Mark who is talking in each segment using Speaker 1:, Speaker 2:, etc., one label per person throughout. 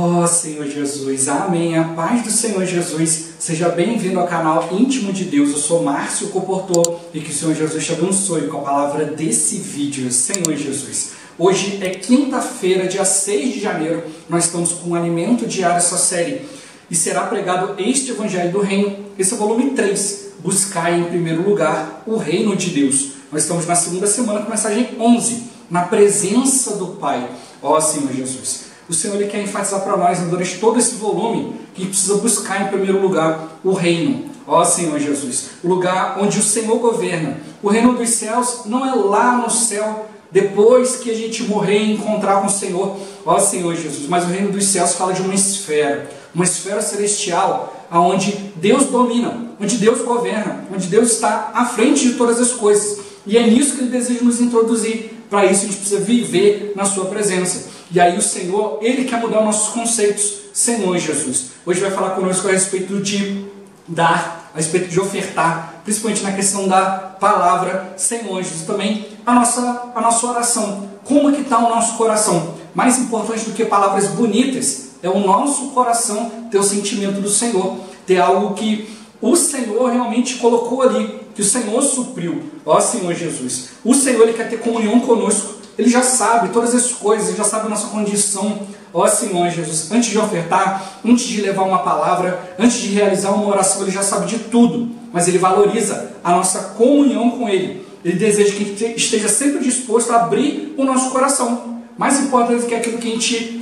Speaker 1: Oh Senhor Jesus, amém. A paz do Senhor Jesus. Seja bem-vindo ao canal Íntimo de Deus. Eu sou Márcio Comportor e que o Senhor Jesus te abençoe com a palavra desse vídeo. Senhor Jesus, hoje é quinta-feira, dia 6 de janeiro. Nós estamos com o Alimento Diário, essa série, e será pregado este Evangelho do Reino. Esse é o volume 3. Buscar em primeiro lugar o reino de Deus. Nós estamos na segunda semana com a mensagem 11, na presença do Pai. Ó Senhor Jesus, o Senhor ele quer enfatizar para nós, durante todo esse volume, que precisa buscar em primeiro lugar o reino. Ó Senhor Jesus, o lugar onde o Senhor governa. O reino dos céus não é lá no céu, depois que a gente morrer e encontrar com o Senhor. Ó Senhor Jesus, mas o reino dos céus fala de uma esfera celestial, onde Deus domina, onde Deus governa, onde Deus está à frente de todas as coisas. E é nisso que Ele deseja nos introduzir. Para isso a gente precisa viver na sua presença. E aí o Senhor, Ele quer mudar os nossos conceitos. Senhor Jesus, hoje vai falar conosco a respeito de dar, a respeito de ofertar, principalmente na questão da palavra Senhor Jesus. Também a nossa oração. Como que está o nosso coração? Mais importante do que palavras bonitas é o nosso coração ter o sentimento do Senhor, ter algo que o Senhor realmente colocou ali, que o Senhor supriu. Ó Senhor Jesus, o Senhor ele quer ter comunhão conosco. Ele já sabe todas as coisas, Ele já sabe a nossa condição. Ó Senhor Jesus, antes de ofertar, antes de levar uma palavra, antes de realizar uma oração, Ele já sabe de tudo. Mas Ele valoriza a nossa comunhão com Ele. Ele deseja que a gente esteja sempre disposto a abrir o nosso coração. Mais importante que aquilo que a gente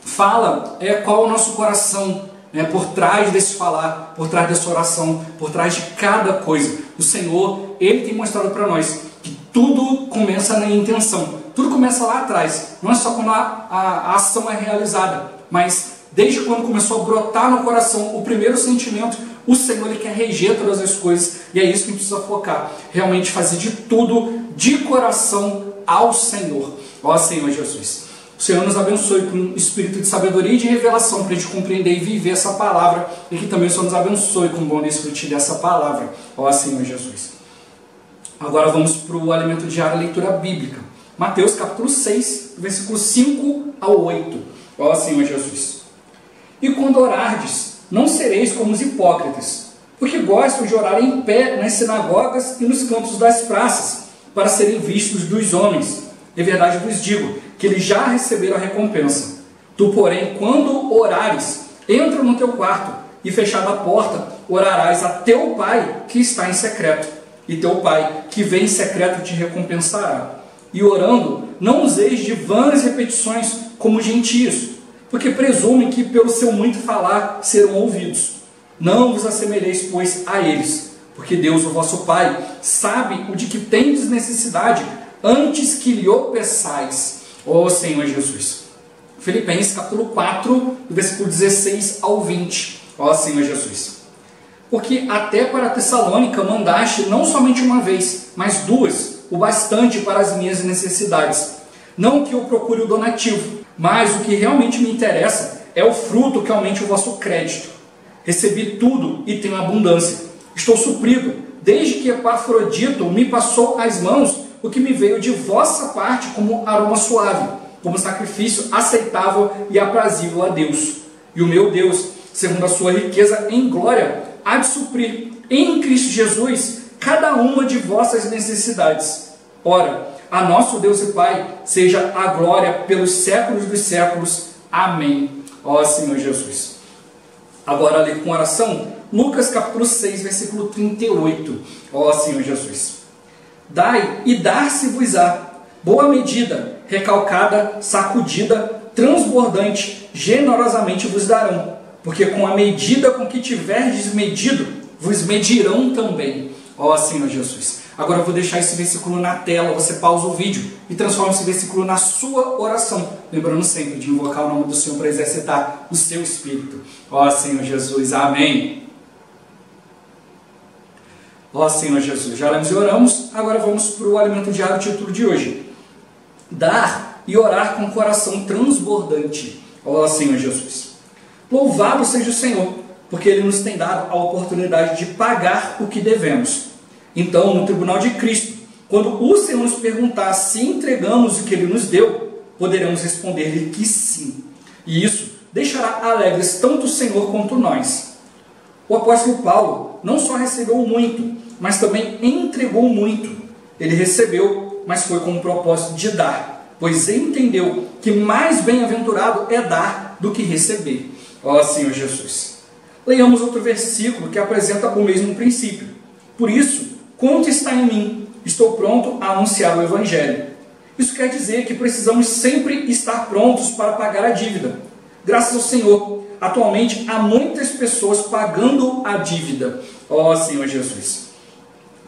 Speaker 1: fala é qual é o nosso coração, né? Por trás desse falar, por trás dessa oração, por trás de cada coisa. O Senhor, Ele tem mostrado para nós que tudo começa na intenção. Tudo começa lá atrás. Não é só quando a ação é realizada, mas desde quando começou a brotar no coração o primeiro sentimento, o Senhor ele quer reger todas as coisas. E é isso que a gente precisa focar. Realmente fazer de tudo de coração ao Senhor. Ó Senhor Jesus, o Senhor nos abençoe com um espírito de sabedoria e de revelação para a gente compreender e viver essa palavra. E que também o Senhor nos abençoe com o bom desfrute dessa palavra. Ó Senhor Jesus. Agora vamos para o alimento diário, a leitura bíblica. Mateus capítulo 6, versículo 5 ao 8. Ó Senhor Jesus. E quando orardes, não sereis como os hipócritas, porque gostam de orar em pé nas sinagogas e nos campos das praças, para serem vistos dos homens. De verdade vos digo, que eles já receberam a recompensa. Tu, porém, quando orares, entra no teu quarto, e fechada a porta, orarás a teu Pai que está em secreto. E teu Pai, que vem em secreto, te recompensará. E orando, não useis de vãs repetições como gentios, porque presumem que pelo seu muito falar serão ouvidos. Não vos assemelheis, pois, a eles, porque Deus, o vosso Pai, sabe o de que tendes necessidade, antes que lhe o peçais. Ó Senhor Jesus. Filipenses capítulo 4, versículo 16 ao 20. Ó Senhor Jesus. Porque até para Tessalônica mandaste não somente uma vez, mas duas, o bastante para as minhas necessidades. Não que eu procure o donativo, mas o que realmente me interessa é o fruto que aumente o vosso crédito. Recebi tudo e tenho abundância. Estou suprido, desde que Epafrodito me passou às mãos o que me veio de vossa parte como aroma suave, como sacrifício aceitável e aprazível a Deus. E o meu Deus, segundo a sua riqueza em glória, há de suprir em Cristo Jesus cada uma de vossas necessidades. Ora, a nosso Deus e Pai seja a glória pelos séculos dos séculos. Amém. Ó Senhor Jesus. Agora ler com oração, Lucas capítulo 6, versículo 38. Ó Senhor Jesus. Dai e dar-se-vos-á, boa medida, recalcada, sacudida, transbordante, generosamente vos darão, porque com a medida com que tiverdes medido, vos medirão também. Ó Senhor Jesus. Agora eu vou deixar esse versículo na tela, você pausa o vídeo e transforma esse versículo na sua oração, lembrando sempre de invocar o nome do Senhor para exercitar o seu espírito. Ó Senhor Jesus, amém. Ó Senhor Jesus, já lemos e oramos, agora vamos para o alimento diário, o título de hoje. Dar e orar com o coração transbordante. Ó Senhor Jesus. Louvado seja o Senhor, porque Ele nos tem dado a oportunidade de pagar o que devemos. Então, no tribunal de Cristo, quando o Senhor nos perguntar se entregamos o que Ele nos deu, poderemos responder-lhe que sim. e isso deixará alegres tanto o Senhor quanto nós. O apóstolo Paulo não só recebeu muito, mas também entregou muito. Ele recebeu, mas foi com o propósito de dar, pois entendeu que mais bem-aventurado é dar do que receber. Ó Senhor Jesus. Leiamos outro versículo que apresenta o mesmo princípio. Por isso, quanto está em mim, estou pronto a anunciar o Evangelho. Isso quer dizer que precisamos sempre estar prontos para pagar a dívida. Graças ao Senhor, atualmente há muitas pessoas pagando a dívida. Ó Senhor Jesus.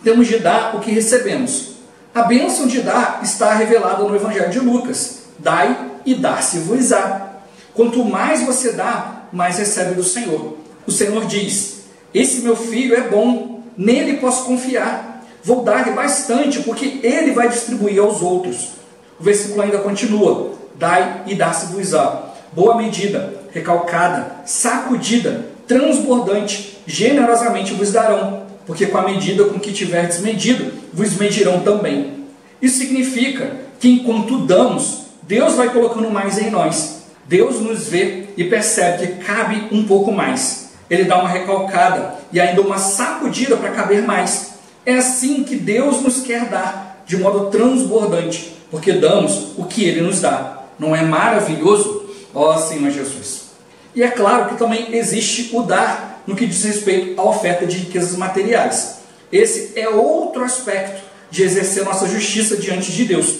Speaker 1: Temos de dar o que recebemos. A bênção de dar está revelada no Evangelho de Lucas. Dai e dar-se-vos-á. Quanto mais você dá, mais recebe do Senhor. O Senhor diz: esse meu filho é bom, nele posso confiar. Vou dar-lhe bastante, porque ele vai distribuir aos outros. O versículo ainda continua: dai e dar-se-vos-á. Boa medida, recalcada, sacudida, transbordante, generosamente vos darão, porque com a medida com que tiverdes medido, vos medirão também. Isso significa que enquanto damos, Deus vai colocando mais em nós. Deus nos vê e percebe que cabe um pouco mais. Ele dá uma recalcada e ainda uma sacudida para caber mais. É assim que Deus nos quer dar, de modo transbordante, porque damos o que Ele nos dá. Não é maravilhoso? Ó Senhor Jesus. E é claro que também existe o dar no que diz respeito à oferta de riquezas materiais. Esse é outro aspecto de exercer nossa justiça diante de Deus.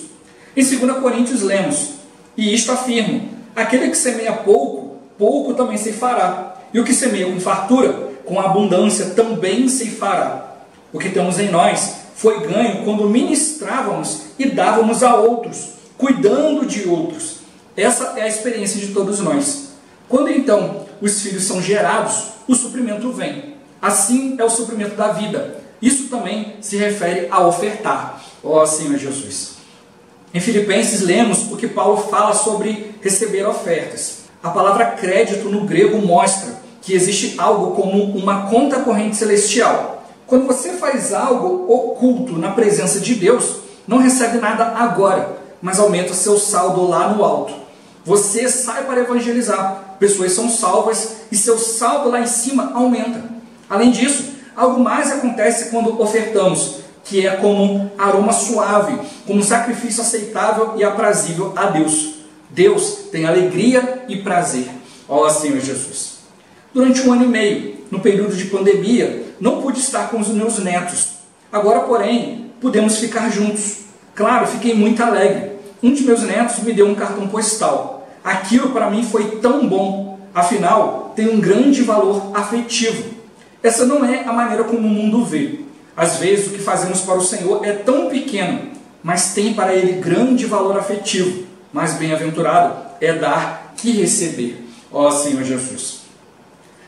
Speaker 1: Em 2 Coríntios lemos: e isto afirmo: aquele que semeia pouco, pouco também ceifará. E o que semeia com fartura, com abundância também ceifará. O que temos em nós foi ganho quando ministrávamos e dávamos a outros, cuidando de outros. Essa é a experiência de todos nós. Quando então os filhos são gerados, o suprimento vem. Assim é o suprimento da vida. Isso também se refere a ofertar. Ó Senhor Jesus. Em Filipenses lemos o que Paulo fala sobre receber ofertas. A palavra crédito no grego mostra que existe algo como uma conta corrente celestial. Quando você faz algo oculto na presença de Deus, não recebe nada agora, mas aumenta seu saldo lá no alto. Você sai para evangelizar, pessoas são salvas e seu saldo lá em cima aumenta. Além disso, algo mais acontece quando ofertamos, que é como aroma suave, como sacrifício aceitável e aprazível a Deus. Deus tem alegria e prazer. Ó Senhor Jesus. Durante 1 ano e meio, no período de pandemia, não pude estar com os meus netos. Agora, porém, podemos ficar juntos. Claro, fiquei muito alegre. Um de meus netos me deu um cartão postal. Aquilo para mim foi tão bom. Afinal, tem um grande valor afetivo. Essa não é a maneira como o mundo vê. Às vezes, o que fazemos para o Senhor é tão pequeno, mas tem para Ele grande valor afetivo. Mas bem-aventurado é dar que receber. Ó Senhor Jesus.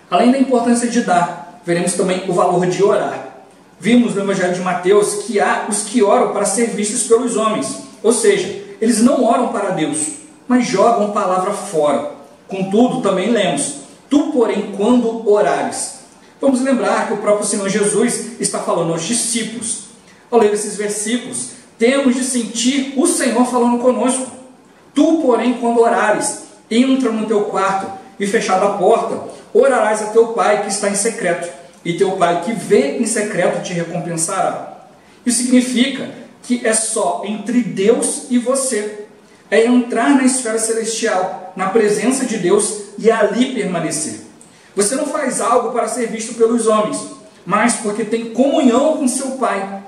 Speaker 1: Além da importância de dar, veremos também o valor de orar. Vimos no Evangelho de Mateus que há os que oram para ser vistos pelos homens. Ou seja, eles não oram para Deus, mas jogam palavra fora. Contudo, também lemos: tu, porém, quando orares. Vamos lembrar que o próprio Senhor Jesus está falando aos discípulos. Ao ler esses versículos, temos de sentir o Senhor falando conosco. Tu, porém, quando orares, entra no teu quarto e, fechada a porta, orarás a teu Pai que está em secreto, e teu Pai que vê em secreto te recompensará. Isso significa que é só entre Deus e você. É entrar na esfera celestial, na presença de Deus, e ali permanecer. Você não faz algo para ser visto pelos homens, mas porque tem comunhão com seu Pai.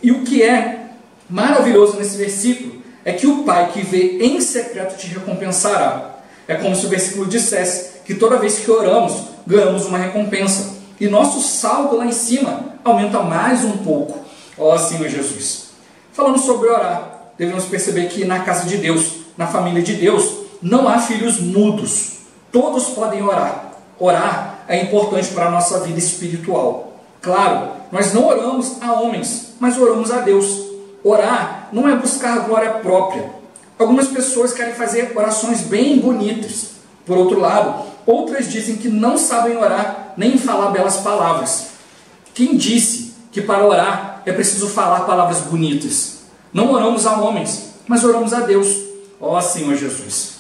Speaker 1: E o que é maravilhoso nesse versículo é que o Pai que vê em secreto te recompensará. É como se o versículo dissesse que toda vez que oramos, ganhamos uma recompensa. E nosso saldo lá em cima aumenta mais um pouco. Ó Senhor Jesus. Falando sobre orar, devemos perceber que na casa de Deus, na família de Deus, não há filhos mudos. Todos podem orar. Orar é importante para a nossa vida espiritual. Claro, nós não oramos a homens, mas oramos a Deus. Orar não é buscar glória própria. Algumas pessoas querem fazer orações bem bonitas. Por outro lado, outras dizem que não sabem orar nem falar belas palavras. Quem disse que para orar é preciso falar palavras bonitas? Não oramos a homens, mas oramos a Deus. Ó Senhor Jesus.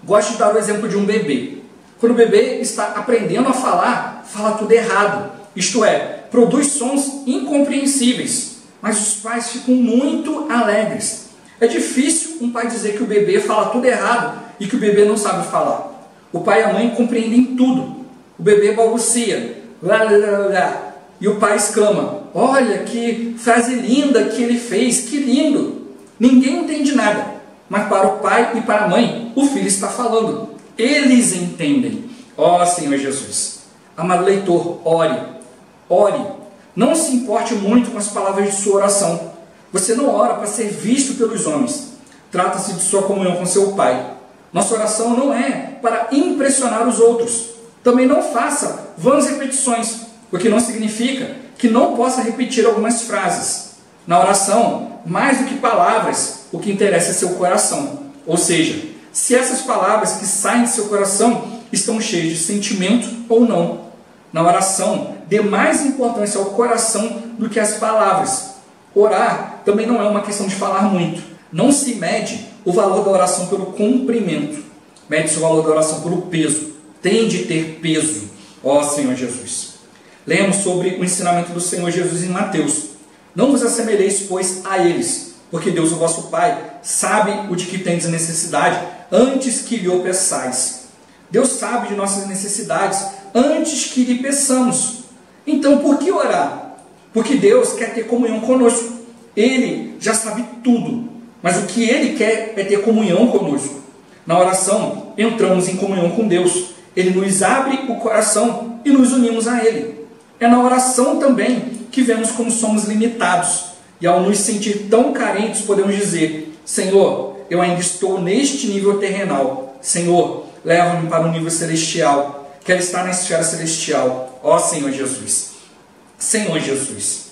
Speaker 1: Gosto de dar o exemplo de um bebê. Quando o bebê está aprendendo a falar, fala tudo errado. Isto é, produz sons incompreensíveis, mas os pais ficam muito alegres. É difícil um pai dizer que o bebê fala tudo errado e que o bebê não sabe falar. O pai e a mãe compreendem tudo. O bebê balbucia, lá, lá, lá, lá, e o pai exclama: olha que frase linda que ele fez, que lindo! Ninguém entende nada, mas para o pai e para a mãe, o filho está falando. Eles entendem. Ó Senhor Jesus. Amado leitor, ore. Ore. Não se importe muito com as palavras de sua oração. Você não ora para ser visto pelos homens. Trata-se de sua comunhão com seu Pai. Nossa oração não é para impressionar os outros. Também não faça vãs repetições, o que não significa que não possa repetir algumas frases. Na oração, mais do que palavras, o que interessa é seu coração. Ou seja, se essas palavras que saem de seu coração estão cheias de sentimento ou não. Na oração, dê mais importância ao coração do que às palavras. Orar também não é uma questão de falar muito. Não se mede o valor da oração pelo comprimento. Mede-se o valor da oração pelo peso. Tem de ter peso, ó Senhor Jesus. Lemos sobre o ensinamento do Senhor Jesus em Mateus. Não vos assemelheis, pois, a eles, porque Deus, o vosso Pai, sabe o de que tendes necessidade, antes que lhe o peçais. Deus sabe de nossas necessidades, antes que lhe peçamos. Então, por que orar? Porque Deus quer ter comunhão conosco. Ele já sabe tudo, mas o que Ele quer é ter comunhão conosco. Na oração, entramos em comunhão com Deus. Ele nos abre o coração e nos unimos a Ele. É na oração também que vemos como somos limitados. E ao nos sentir tão carentes, podemos dizer: Senhor, eu ainda estou neste nível terrenal. Senhor, leva-me para o nível celestial. Quero estar na esfera celestial. Ó Senhor Jesus. Senhor Jesus.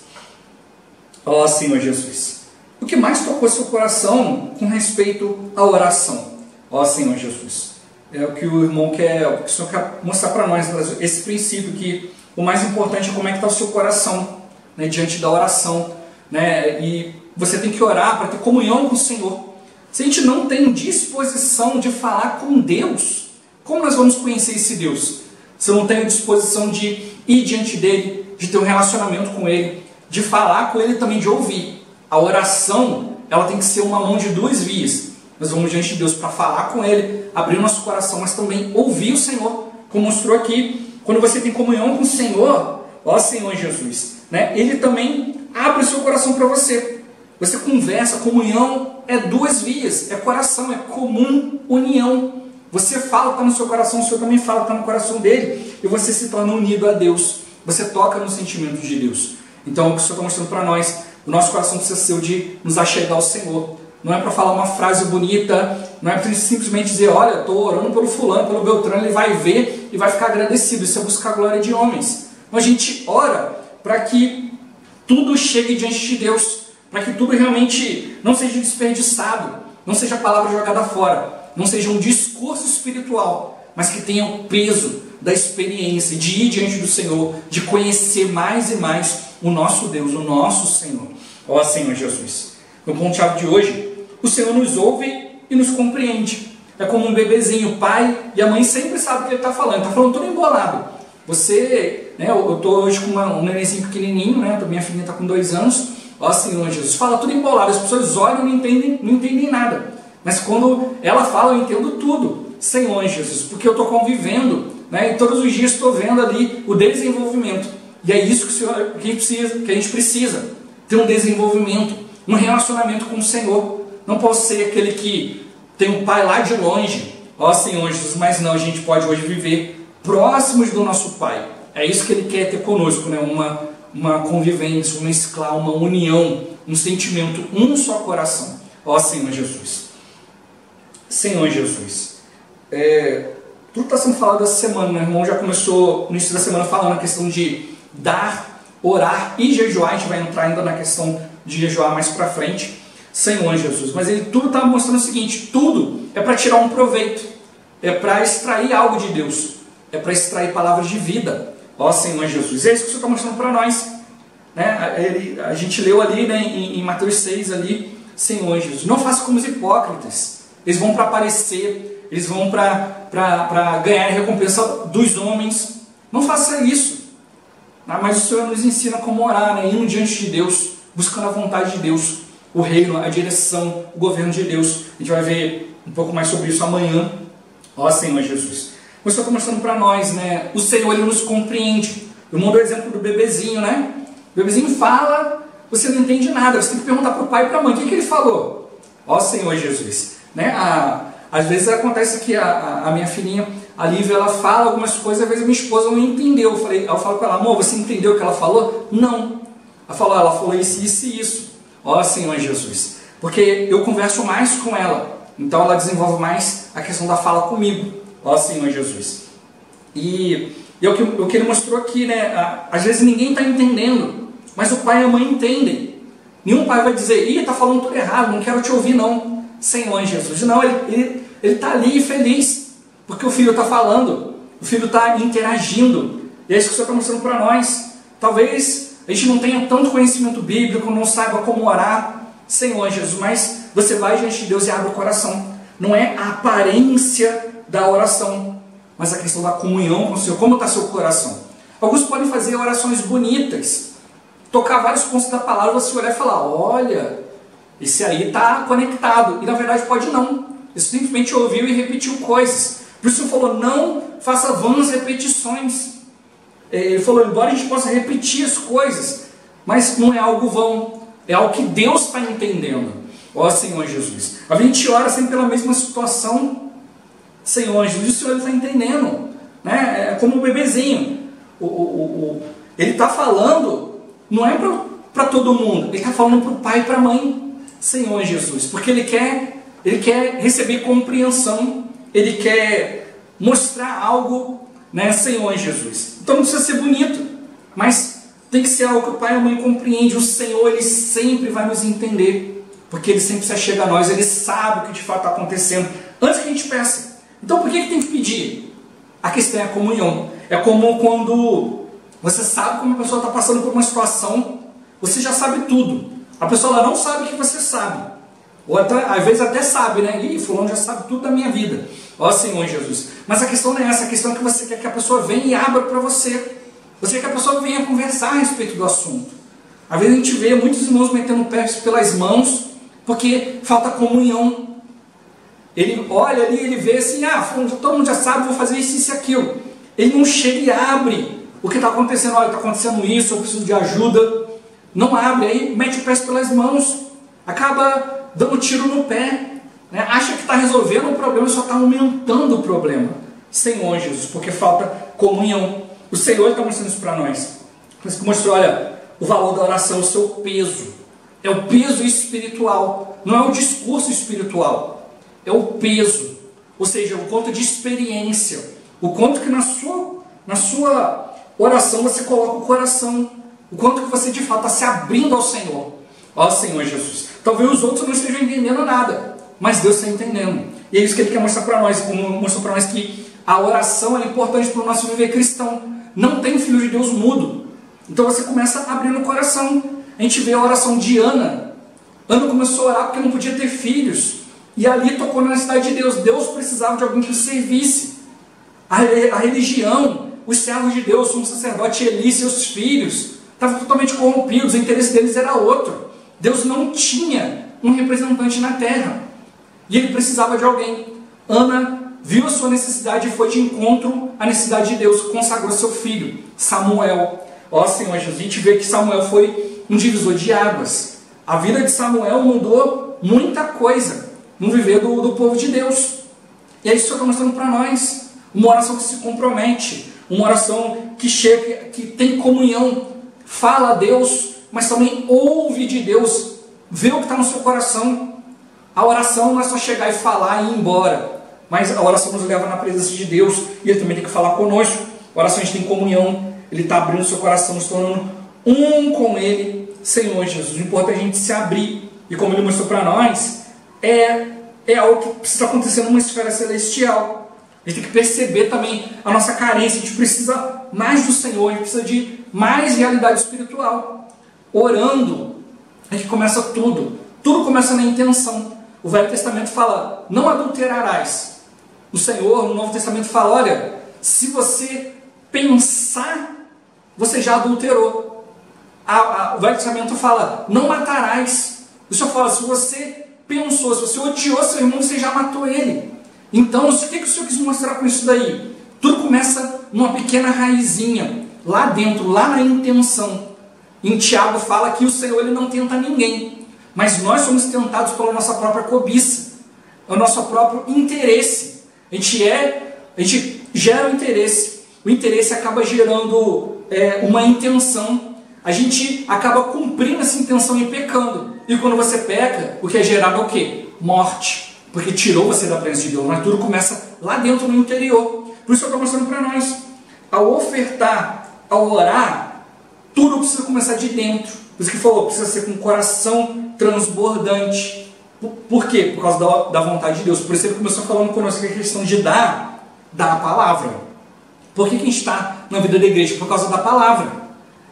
Speaker 1: Ó Senhor Jesus. O que mais tocou seu coração com respeito à oração? Ó Senhor Jesus. É o que o irmão quer, o que o Senhor quer mostrar para nós, esse princípio que o mais importante é como é que está o seu coração, né, diante da oração, né? E você tem que orar para ter comunhão com o Senhor. Se a gente não tem disposição de falar com Deus, como nós vamos conhecer esse Deus? Se eu não tenho disposição de ir diante dele, de ter um relacionamento com ele, de falar com ele também, de ouvir. A oração, ela tem que ser uma mão de duas vias. Nós vamos diante de Deus para falar com ele, abrir o nosso coração, mas também ouvir o Senhor, como mostrou aqui. Quando você tem comunhão com o Senhor, ó Senhor Jesus, né? Ele também abre o seu coração para você. Você conversa, comunhão é duas vias, é coração, é comum união. Você fala, está no seu coração, o Senhor também fala, está no coração dele, e você se torna unido a Deus. Você toca no sentimento de Deus. Então, o que o Senhor está mostrando para nós, o nosso coração precisa ser o de nos achegar ao Senhor. Não é para falar uma frase bonita, não é para simplesmente dizer: olha, estou orando pelo fulano, pelo Beltrano, ele vai ver e vai ficar agradecido. Isso é buscar a glória de homens. Mas a gente ora para que tudo chegue diante de Deus, para que tudo realmente não seja desperdiçado, não seja palavra jogada fora, não seja um discurso espiritual, mas que tenha o peso da experiência, de ir diante do Senhor, de conhecer mais e mais o nosso Deus, o nosso Senhor. Ó Senhor Jesus. No ponto-chave de hoje, o Senhor nos ouve e nos compreende. É como um bebezinho, o pai e a mãe sempre sabem o que ele está falando. Está falando tudo embolado. Você, né, eu estou hoje com um nenenzinho pequenininho, né, minha filhinha está com 2 anos. Ó Senhor Jesus, fala tudo embolado. As pessoas olham e não entendem nada. Mas quando ela fala, eu entendo tudo. Senhor Jesus, porque eu estou convivendo, né, e todos os dias estou vendo ali o desenvolvimento. E é isso que a gente precisa. Ter um desenvolvimento, um relacionamento com o Senhor. Não posso ser aquele que tem um pai lá de longe, ó Senhor Jesus, mas não, a gente pode hoje viver próximos do nosso Pai. É isso que Ele quer ter conosco, né? Uma convivência, uma escala, uma união, um sentimento, um só coração. Ó Senhor Jesus. Senhor Jesus. Tudo está sendo falado essa semana, né? O irmão já começou no início da semana falando a questão de dar, orar e jejuar. A gente vai entrar ainda na questão de jejuar mais para frente. Senhor Jesus, mas ele tudo está mostrando o seguinte: tudo é para tirar um proveito, é para extrair algo de Deus, é para extrair palavras de vida. Ó Senhor Jesus, é isso que o Senhor está mostrando para nós, né? A gente leu ali, né, em Mateus 6 ali: Senhor Jesus, não faça como os hipócritas, eles vão para aparecer, eles vão para ganhar a recompensa dos homens. Não faça isso. Mas o Senhor nos ensina como orar, né? Indo diante de Deus, buscando a vontade de Deus, o reino, a direção, o governo de Deus. A gente vai ver um pouco mais sobre isso amanhã. Ó Senhor Jesus. O Senhor está mostrando para nós, né? O Senhor, Ele nos compreende. Eu mando o exemplo do bebezinho, né? O bebezinho fala, você não entende nada. Você tem que perguntar para o pai e para a mãe. O que ele falou? Ó Senhor Jesus. Né? Às vezes acontece que a minha filhinha, a Lívia, ela fala algumas coisas, às vezes a minha esposa não entendeu. Eu falo para ela, amor, você entendeu o que ela falou? Não. Ela falou isso, isso e isso. Ó Senhor Jesus. Porque eu converso mais com ela. Então ela desenvolve mais a questão da fala comigo. Ó Senhor Jesus. E o que ele mostrou aqui, né? Às vezes ninguém está entendendo, mas o pai e a mãe entendem. Nenhum pai vai dizer, está falando tudo errado, não quero te ouvir não. Senhor Jesus. Não, ele está ali feliz, porque o filho está falando, o filho está interagindo. E é isso que o Senhor está mostrando para nós. Talvez a gente não tenha tanto conhecimento bíblico, não saiba como orar, Senhor Jesus, mas você vai diante de Deus e abre o coração. Não é a aparência da oração, mas a questão da comunhão com o Senhor. Como está seu coração? Alguns podem fazer orações bonitas, tocar vários pontos da palavra, você olhar e falar, olha, esse aí está conectado. E na verdade pode não. Ele simplesmente ouviu e repetiu coisas. Por isso ele falou, não faça vãs repetições. Ele falou, embora a gente possa repetir as coisas, mas não é algo vão, é algo que Deus está entendendo. Ó Senhor Jesus. A gente ora sempre pela mesma situação, Senhor Jesus, o Senhor está entendendo. Né? É como um bebezinho. Ele está falando, não é para todo mundo, ele está falando para o pai e para a mãe. Senhor Jesus, porque ele quer receber compreensão, ele quer mostrar algo, né, Senhor Jesus. Então não precisa ser bonito, mas tem que ser algo que o pai e a mãe compreendem. O Senhor, Ele sempre vai nos entender, porque Ele sempre se achega a nós, Ele sabe o que de fato está acontecendo, antes que a gente peça. Então por que tem que pedir? A questão é a comunhão. É como quando você sabe como a pessoa está passando por uma situação, você já sabe tudo. A pessoa ela não sabe o que você sabe. Ou até, às vezes até sabe, né? Ih, fulano já sabe tudo da minha vida. Ó Senhor Jesus. Mas a questão não é essa. A questão é que você quer que a pessoa venha e abra para você. Você quer que a pessoa venha conversar a respeito do assunto. Às vezes a gente vê muitos irmãos metendo pés pelas mãos, porque falta comunhão. Ele olha ali, ele vê assim, todo mundo já sabe, vou fazer isso e aquilo. Ele não chega e abre o que está acontecendo. Olha, está acontecendo isso, eu preciso de ajuda. Não abre, aí mete o pé pelas mãos, acaba dando tiro no pé, né? Acha que está resolvendo o problema, só está aumentando o problema. Senhor Jesus, porque falta comunhão. O Senhor está mostrando isso para nós. Por isso que mostrou, olha, o valor da oração, o seu peso. É o peso espiritual, não é o discurso espiritual, é o peso. Ou seja, o quanto de experiência, o quanto que na sua oração você coloca o coração, o quanto que você de fato está se abrindo ao Senhor. Ó Senhor Jesus. Talvez os outros não estejam entendendo nada, mas Deus está entendendo. E é isso que Ele quer mostrar para nós. Como mostrou para nós que a oração é importante para o nosso viver cristão. Não tem filho de Deus mudo. Então você começa a abrir no coração. A gente vê a oração de Ana. Ana começou a orar porque não podia ter filhos. E ali tocou na necessidade de Deus. Deus precisava de alguém que o servisse. A religião, os servos de Deus, como o sacerdote Eli e seus filhos, estavam totalmente corrompidos, o interesse deles era outro. Deus não tinha um representante na terra. E Ele precisava de alguém. Ana viu a sua necessidade e foi de encontro à necessidade de Deus. Consagrou seu filho, Samuel. Ó Senhor Jesus, a gente vê que Samuel foi um divisor de águas. A vida de Samuel mudou muita coisa no viver do povo de Deus. E é isso que eu estou mostrando para nós. Uma oração que se compromete. Uma oração que chega, que tem comunhão. Fala a Deus, mas também ouve de Deus, vê o que está no seu coração. A oração não é só chegar e falar e ir embora, mas a oração nos leva na presença de Deus, e Ele também tem que falar conosco. A oração a gente tem comunhão, Ele está abrindo o seu coração, nos tornando um com Ele, Senhor Jesus. O importante é a gente se abrir, e como Ele mostrou para nós, é algo que precisa acontecer numa esfera celestial. A gente tem que perceber também a nossa carência, a gente precisa mais do Senhor, a gente precisa de mais realidade espiritual. Orando, a gente começa tudo começa na intenção. O Velho Testamento fala, não adulterarás. O Senhor, no Novo Testamento, fala, olha, se você pensar, você já adulterou. O Velho Testamento fala, não matarás. O Senhor fala, se você pensou, se você odiou seu irmão, você já matou ele. Então, o que o Senhor quis mostrar com isso daí? Tudo começa numa pequena raizinha, lá dentro, lá na intenção. Em Tiago fala que o Senhor ele não tenta ninguém, mas nós somos tentados pela nossa própria cobiça, o nosso próprio interesse. A gente gera o interesse acaba gerando uma intenção, a gente acaba cumprindo essa intenção e pecando. E quando você peca, o que é gerado é o quê? Morte, porque tirou você da presença de Deus, mas tudo começa lá dentro no interior. Por isso eu estou mostrando para nós, ao ofertar, ao orar, tudo precisa começar de dentro. Por isso que falou, precisa ser com o coração transbordante. Por quê? Por causa da vontade de Deus. Por isso ele começou falando conosco que a questão de dar a palavra. Por que a gente está na vida da igreja? Por causa da palavra.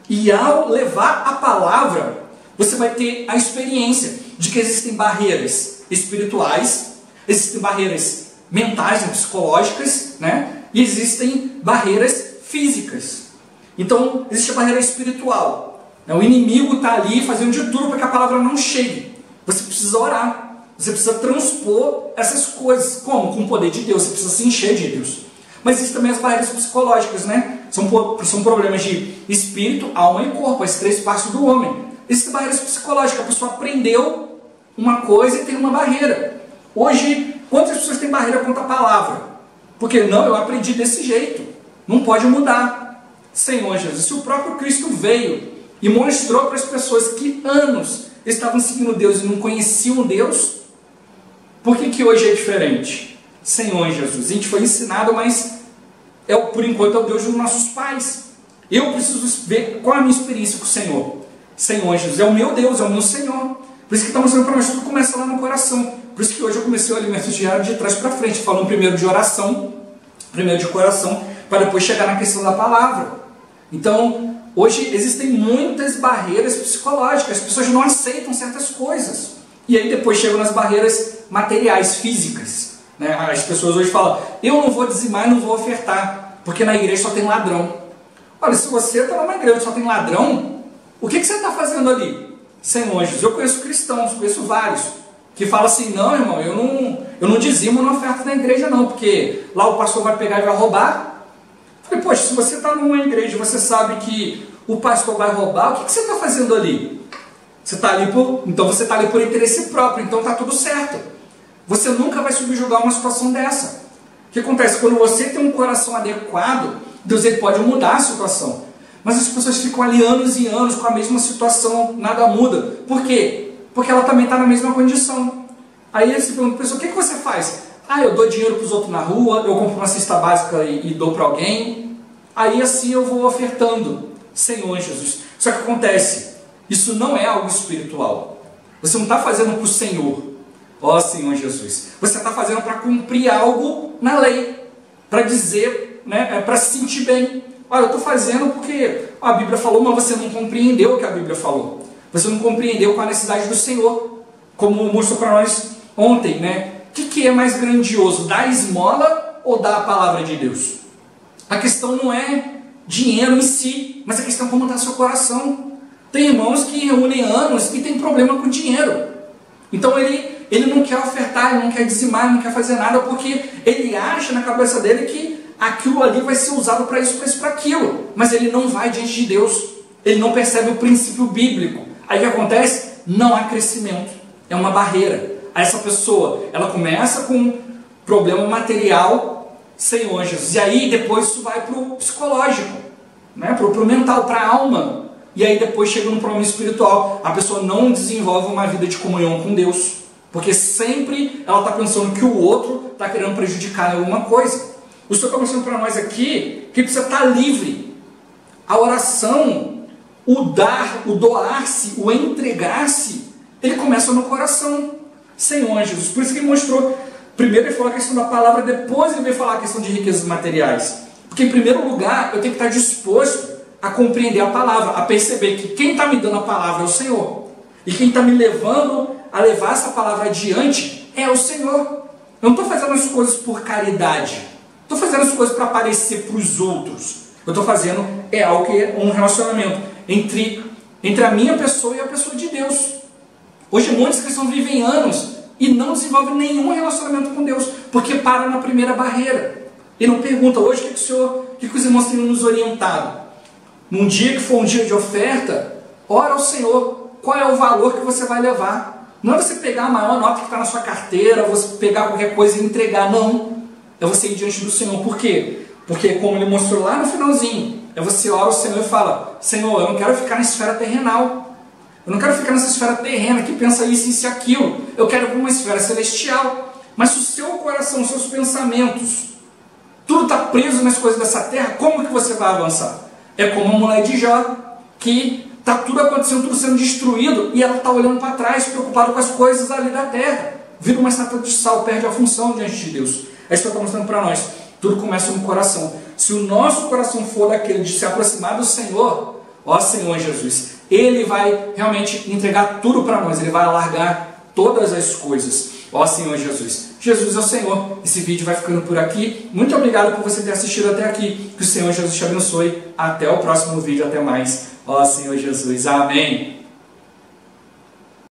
Speaker 1: E ao levar a palavra, você vai ter a experiência de que existem barreiras espirituais, existem barreiras mentais, psicológicas, né? E existem barreiras físicas. Então, existe a barreira espiritual. O inimigo está ali fazendo de tudo para que a palavra não chegue. Você precisa orar. Você precisa transpor essas coisas. Como? Com o poder de Deus. Você precisa se encher de Deus. Mas existem também as barreiras psicológicas, né? São problemas de espírito, alma e corpo, as 3 partes do homem. Existem barreiras psicológicas. A pessoa aprendeu uma coisa e tem uma barreira. Hoje, quantas pessoas têm barreira contra a palavra? Porque não, eu aprendi desse jeito. Não pode mudar. Senhor Jesus, se o próprio Cristo veio e mostrou para as pessoas que anos estavam seguindo Deus e não conheciam Deus, por que hoje é diferente? Senhor Jesus, a gente foi ensinado, mas por enquanto é o Deus dos nossos pais. Eu preciso ver qual é a minha experiência com o Senhor. Senhor Jesus, é o meu Deus, é o meu Senhor. Por isso que estamos mostrando para nós, tudo começa lá no coração. Por isso que hoje eu comecei o alimento diário de trás para frente, falando primeiro de oração, primeiro de coração, para depois chegar na questão da palavra. Então, hoje existem muitas barreiras psicológicas, as pessoas não aceitam certas coisas. E aí depois chegam nas barreiras materiais, físicas. Né? As pessoas hoje falam, eu não vou dizimar e não vou ofertar, porque na igreja só tem ladrão. Olha, se você está numa igreja e só tem ladrão, o que você está fazendo ali? Senhor Jesus, eu conheço cristãos, conheço vários, que falam assim, não irmão, eu não dizimo, não oferto na igreja não, porque lá o pastor vai pegar e vai roubar. Falei, poxa, se você está numa igreja e você sabe que o pastor vai roubar, o que você está fazendo ali? Então você está ali por interesse próprio, então está tudo certo. Você nunca vai subjugar uma situação dessa. O que acontece? Quando você tem um coração adequado, Deus ele pode mudar a situação. Mas as pessoas ficam ali anos e anos com a mesma situação, nada muda. Por quê? Porque ela também está na mesma condição. Aí você pergunta, pessoa, o que você faz? Eu dou dinheiro para os outros na rua, eu compro uma cesta básica e dou para alguém. Aí assim eu vou ofertando. Senhor Jesus. Só que acontece, isso não é algo espiritual. Você não está fazendo para o Senhor. Ó Senhor Jesus. Você está fazendo para cumprir algo na lei. Para dizer, né, para se sentir bem. Olha, eu estou fazendo porque a Bíblia falou, mas você não compreendeu o que a Bíblia falou. Você não compreendeu com a necessidade do Senhor. Como mostrou para nós ontem, né? O que é mais grandioso, dar a esmola ou dar a palavra de Deus? A questão não é dinheiro em si, mas a questão é como está seu coração. Tem irmãos que reúnem anos e tem problema com dinheiro. Então ele não quer ofertar, ele não quer dizimar, ele não quer fazer nada, porque ele acha na cabeça dele que aquilo ali vai ser usado para isso, para aquilo. Mas ele não vai diante de Deus. Ele não percebe o princípio bíblico. Aí o que acontece? Não há crescimento. É uma barreira. Essa pessoa, ela começa com problema material, Senhor Jesus, e aí depois isso vai para o psicológico, né? para o mental, para a alma, e aí depois chega no problema espiritual. A pessoa não desenvolve uma vida de comunhão com Deus, porque sempre ela está pensando que o outro está querendo prejudicar em alguma coisa. O Senhor está mostrando para nós aqui que precisa estar livre. A oração, o dar, o doar-se, o entregar-se, ele começa no coração. Senhor Jesus, por isso que ele mostrou, primeiro ele falou a questão da palavra, depois ele veio falar a questão de riquezas materiais, porque em primeiro lugar eu tenho que estar disposto a compreender a palavra, a perceber que quem está me dando a palavra é o Senhor, e quem está me levando a levar essa palavra adiante é o Senhor. Eu não estou fazendo as coisas por caridade. Estou fazendo as coisas para aparecer para os outros. Eu estou fazendo algo que é um relacionamento entre a minha pessoa e a pessoa de Deus. Hoje muitos cristãos vivem anos e não desenvolvem nenhum relacionamento com Deus, porque param na primeira barreira. E não pergunta hoje o que os irmãos têm nos orientado. Num dia que for um dia de oferta, ora ao Senhor, qual é o valor que você vai levar. Não é você pegar a maior nota que está na sua carteira, você pegar qualquer coisa e entregar, não. É você ir diante do Senhor. Por quê? Porque, como ele mostrou lá no finalzinho, é você ora ao Senhor e fala: Senhor, eu não quero ficar na esfera terrenal. Eu não quero ficar nessa esfera terrena que pensa isso, isso e aquilo. Eu quero ir para uma esfera celestial. Mas se o seu coração, os seus pensamentos, tudo está preso nas coisas dessa terra, como que você vai avançar? É como a mulher de Jó, que está tudo acontecendo, tudo sendo destruído, e ela está olhando para trás, preocupada com as coisas ali da terra. Vira uma estátua de sal, perde a função diante de Deus. É isso que está mostrando para nós. Tudo começa no coração. Se o nosso coração for daquele de se aproximar do Senhor, ó Senhor Jesus, Ele vai realmente entregar tudo para nós. Ele vai alargar todas as coisas. Ó Senhor Jesus. Jesus é o Senhor. Esse vídeo vai ficando por aqui. Muito obrigado por você ter assistido até aqui. Que o Senhor Jesus te abençoe. Até o próximo vídeo. Até mais. Ó Senhor Jesus. Amém.